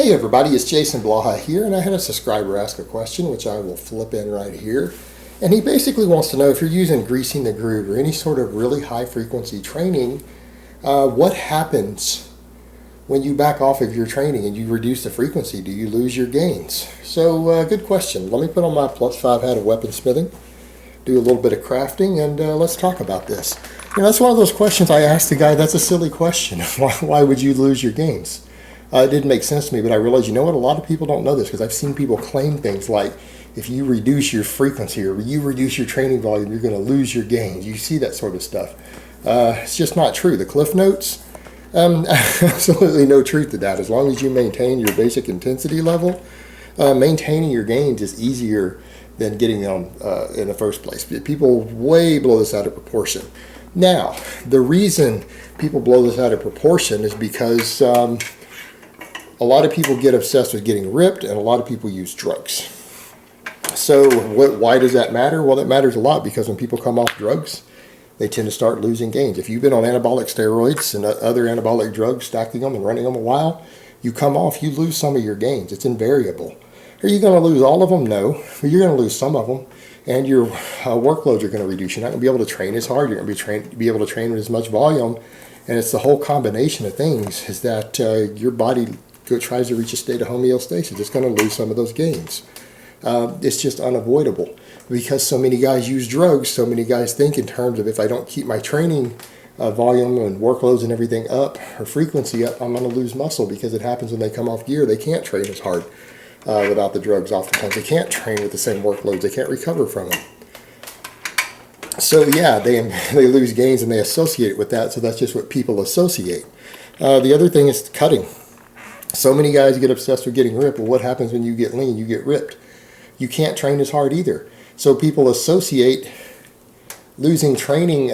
Hey everybody, it's Jason Blaha here, and I had a subscriber ask a question, which I will flip in right here. And he basically wants to know if you're using greasing the groove or any sort of really high frequency training, what happens when you back off of your training and you reduce the frequency? Do you lose your gains? So good question. Let me put on my +5 hat of weaponsmithing, do a little bit of crafting, and let's talk about this. You know, that's one of those questions I asked the guy, that's a silly question. Why would you lose your gains? It didn't make sense to me, but I realized, you know what, a lot of people don't know this because I've seen people claim things like, if you reduce your frequency or you reduce your training volume, you're going to lose your gains. You see that sort of stuff. It's just not true. The Cliff Notes, absolutely no truth to that. As long as you maintain your basic intensity level, maintaining your gains is easier than getting them in the first place. People way blow this out of proportion. Now, the reason people blow this out of proportion is because a lot of people get obsessed with getting ripped, and a lot of people use drugs. So why does that matter? Well, that matters a lot because when people come off drugs, they tend to start losing gains. If you've been on anabolic steroids and other anabolic drugs, stacking them and running them a while, you come off, you lose some of your gains. It's invariable. Are you going to lose all of them? No. But you're going to lose some of them, and your workloads are going to reduce. You're not going to be able to train as hard. You're going to be able to train with as much volume. And it's the whole combination of things is that your body tries to reach a state of homeostasis. It's going to lose some of those gains. It's just unavoidable because so many guys use drugs. So many guys think in terms of, if I don't keep my training volume and workloads and everything up, or frequency up, I'm going to lose muscle, because it happens when they come off gear. They can't train as hard without the drugs. Oftentimes they can't train with the same workloads. They can't recover from them. So yeah, they lose gains and they associate it with that. So that's just what people associate. The other thing is cutting. So many guys get obsessed with getting ripped. Well, what happens when you get lean? You get ripped. You can't train as hard either. So people associate losing training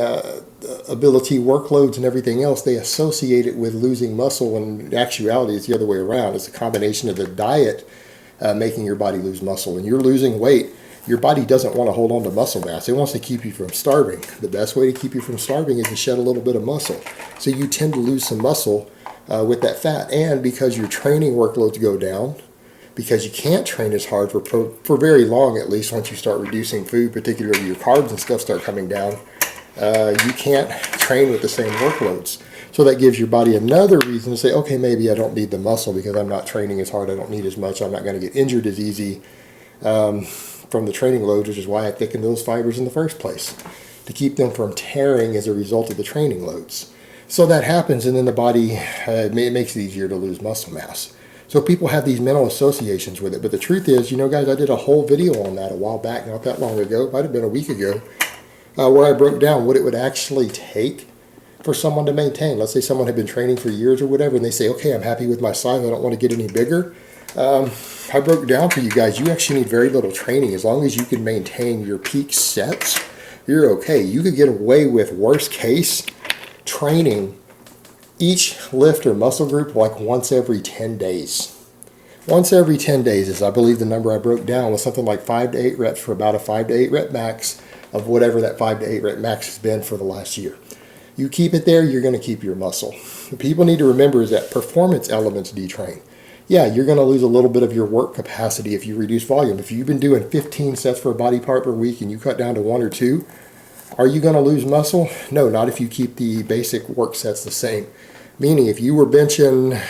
ability, workloads, and everything else. They associate it with losing muscle, when in actuality it's the other way around. It's a combination of the diet making your body lose muscle. When you're losing weight, your body doesn't want to hold on to muscle mass. It wants to keep you from starving. The best way to keep you from starving is to shed a little bit of muscle. So you tend to lose some muscle with that fat, and because your training workloads go down, because you can't train as hard for very long, at least once you start reducing food, particularly your carbs and stuff start coming down, you can't train with the same workloads. So that gives your body another reason to say, okay, maybe I don't need the muscle because I'm not training as hard, I don't need as much, I'm not going to get injured as easy from the training loads, which is why I thickened those fibers in the first place, to keep them from tearing as a result of the training loads. So that happens, and then the body, it makes it easier to lose muscle mass. So people have these mental associations with it. But the truth is, you know, guys, I did a whole video on that a while back, not that long ago, might have been a week ago, where I broke down what it would actually take for someone to maintain. Let's say someone had been training for years or whatever, and they say, okay, I'm happy with my size, I don't want to get any bigger. I broke down for you guys, you actually need very little training. As long as you can maintain your peak sets, you're okay. You could get away with, worst case, training each lift or muscle group like once every 10 days. Once every 10 days is, I believe, the number I broke down, was something like 5 to 8 reps for about a 5 to 8 rep max of whatever that 5 to 8 rep max has been for the last year. You keep it there, you're going to keep your muscle. What people need to remember is that performance elements detrain. Yeah, you're going to lose a little bit of your work capacity if you reduce volume. If you've been doing 15 sets for a body part per week and you cut down to 1 or 2, are you going to lose muscle? No, not if you keep the basic work sets the same. Meaning, if you were benching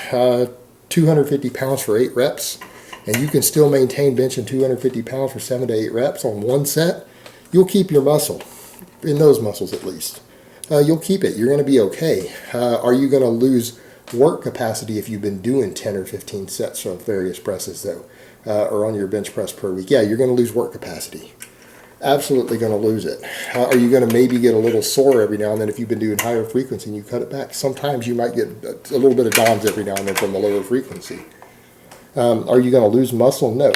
250 pounds for 8 reps, and you can still maintain benching 250 pounds for 7 to 8 reps on one set, you'll keep your muscle, in those muscles at least. You'll keep it. You're going to be okay. Are you going to lose work capacity if you've been doing 10 or 15 sets of various presses, though, or on your bench press per week? Yeah, you're going to lose work capacity. Absolutely going to lose it. Are you going to maybe get a little sore every now and then if you've been doing higher frequency and you cut it back? Sometimes you might get a little bit of DOMS every now and then from the lower frequency. Are you going to lose muscle? No.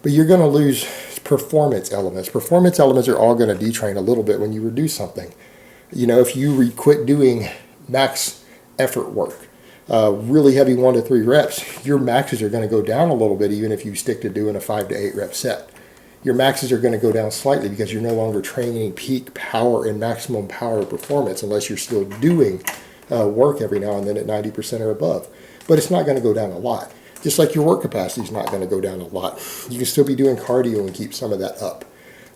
But you're going to lose performance elements. Performance elements are all going to detrain a little bit when you reduce something. You know, if you quit doing max effort work, really heavy 1 to 3 reps, your maxes are going to go down a little bit even if you stick to doing a 5 to 8 rep set. Your maxes are going to go down slightly because you're no longer training peak power and maximum power performance unless you're still doing work every now and then at 90% or above. But it's not going to go down a lot. Just like your work capacity is not going to go down a lot. You can still be doing cardio and keep some of that up.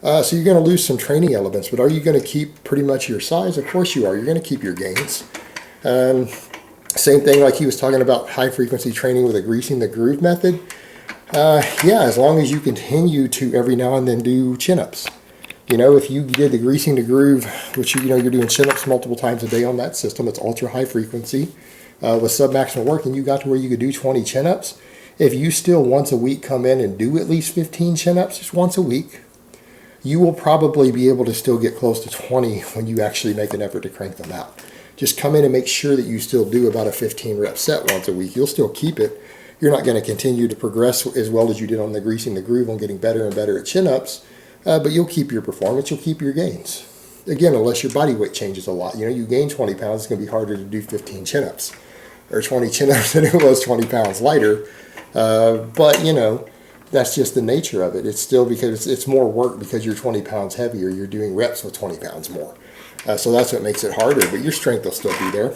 So you're going to lose some training elements, but are you going to keep pretty much your size? Of course you are. You're going to keep your gains. Same thing like he was talking about high frequency training with a greasing the groove method. Yeah, as long as you continue to every now and then do chin-ups. If you did the greasing the groove, which you're doing chin-ups multiple times a day on that system, it's ultra high frequency with sub-maximal work, and you got to where you could do 20 chin-ups. If you still once a week come in and do at least 15 chin-ups just once a week, you will probably be able to still get close to 20 when you actually make an effort to crank them out. Just come in and make sure that you still do about a 15 rep set once a week. You'll still keep it. You're not going to continue to progress as well as you did on the greasing the groove on getting better and better at chin-ups, but you'll keep your performance, you'll keep your gains. Again, unless your body weight changes a lot. You gain 20 pounds, it's going to be harder to do 15 chin-ups or 20 chin-ups than it was 20 pounds lighter. But that's just the nature of it. It's still because it's more work because you're 20 pounds heavier. You're doing reps with 20 pounds more. So that's what makes it harder, but your strength will still be there.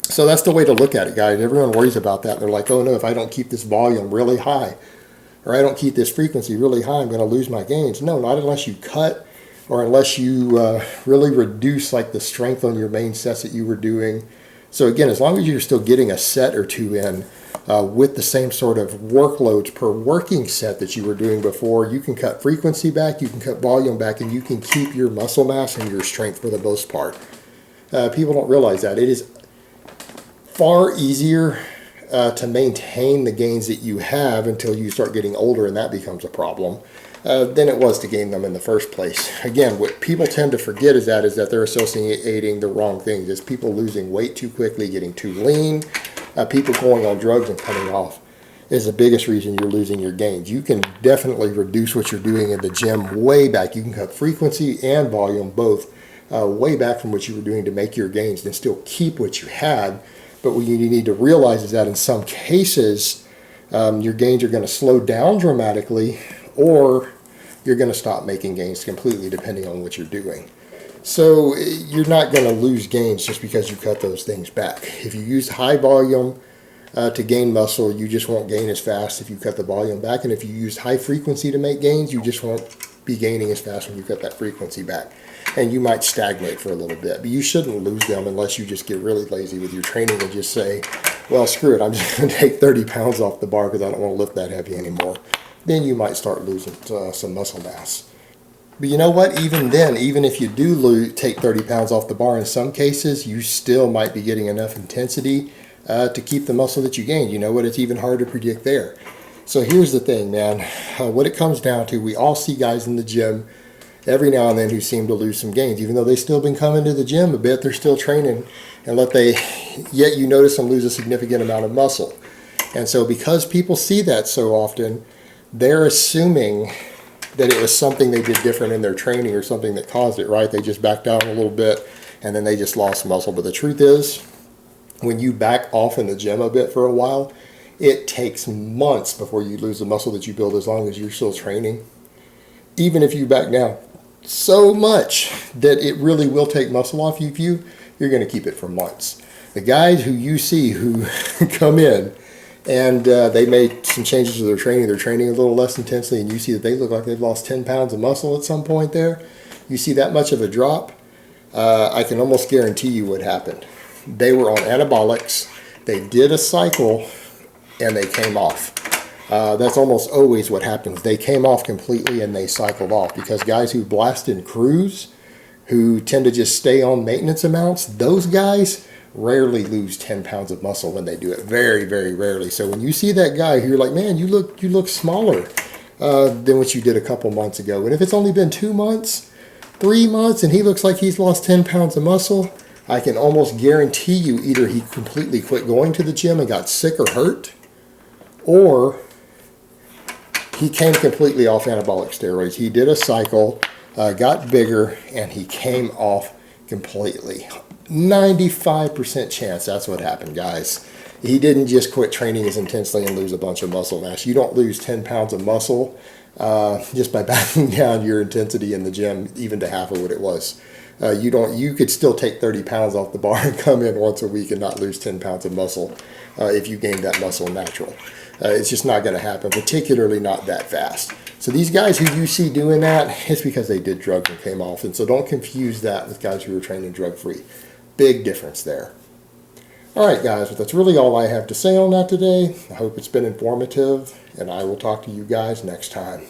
So that's the way to look at it, guys. Everyone worries about that. They're like, oh no, if I don't keep this volume really high, or I don't keep this frequency really high, I'm going to lose my gains. No, not unless you cut, or unless you really reduce like the strength on your main sets that you were doing. So again, as long as you're still getting a set or two in with the same sort of workloads per working set that you were doing before, you can cut frequency back, you can cut volume back, and you can keep your muscle mass and your strength for the most part. People don't realize that. It is far easier to maintain the gains that you have until you start getting older and that becomes a problem than it was to gain them in the first place. Again, what people tend to forget is that they're associating the wrong things. It's people losing weight too quickly, getting too lean, people going on drugs and cutting off is the biggest reason you're losing your gains. You can definitely reduce what you're doing in the gym way back. You can cut frequency and volume both way back from what you were doing to make your gains and still keep what you had. But what you need to realize is that in some cases, your gains are going to slow down dramatically, or you're going to stop making gains completely depending on what you're doing. So you're not going to lose gains just because you cut those things back. If you use high volume to gain muscle, you just won't gain as fast if you cut the volume back. And if you use high frequency to make gains, you just won't be gaining as fast when you cut that frequency back. And you might stagnate for a little bit, but you shouldn't lose them unless you just get really lazy with your training and just say, well, screw it, I'm just going to take 30 pounds off the bar because I don't want to lift that heavy anymore. Then you might start losing some muscle mass. But you know what? Even then, even if you do take 30 pounds off the bar, in some cases, you still might be getting enough intensity to keep the muscle that you gained. You know what? It's even hard to predict there. So here's the thing, man. What it comes down to, we all see guys in the gym every now and then who seem to lose some gains. Even though they've still been coming to the gym a bit, they're still training, and yet you notice them lose a significant amount of muscle. And so because people see that so often, they're assuming that it was something they did different in their training or something that caused it, right? They just backed down a little bit and then they just lost muscle. But the truth is, when you back off in the gym a bit for a while, it takes months before you lose the muscle that you build as long as you're still training. Even if you back down so much that it really will take muscle off you, you're going to keep it for months. The guys who you see who come in and they made some changes to their training, they're training a little less intensely, and you see that they look like they've lost 10 pounds of muscle at some point there, you see that much of a drop, I can almost guarantee you what happened. They were on anabolics, they did a cycle, and they came off. That's almost always what happens. They came off completely and they cycled off, because guys who blast and cruise, who tend to just stay on maintenance amounts, those guys rarely lose 10 pounds of muscle when they do it. Very, very rarely. So when you see that guy who you're like, man, you look smaller than what you did a couple months ago. And if it's only been 2 months, 3 months, and he looks like he's lost 10 pounds of muscle, I can almost guarantee you either he completely quit going to the gym and got sick or hurt, or he came completely off anabolic steroids. He did a cycle, got bigger, and he came off completely. 95% chance that's what happened, guys. He didn't just quit training as intensely and lose a bunch of muscle mass. You don't lose 10 pounds of muscle just by backing down your intensity in the gym even to half of what it was. You could still take 30 pounds off the bar and come in once a week and not lose 10 pounds of muscle if you gain that muscle natural. It's just not going to happen, particularly not that fast. So these guys who you see doing that, it's because they did drugs and came off. And so don't confuse that with guys who are training drug-free. Big difference there. All right, guys, but that's really all I have to say on that today. I hope it's been informative, and I will talk to you guys next time.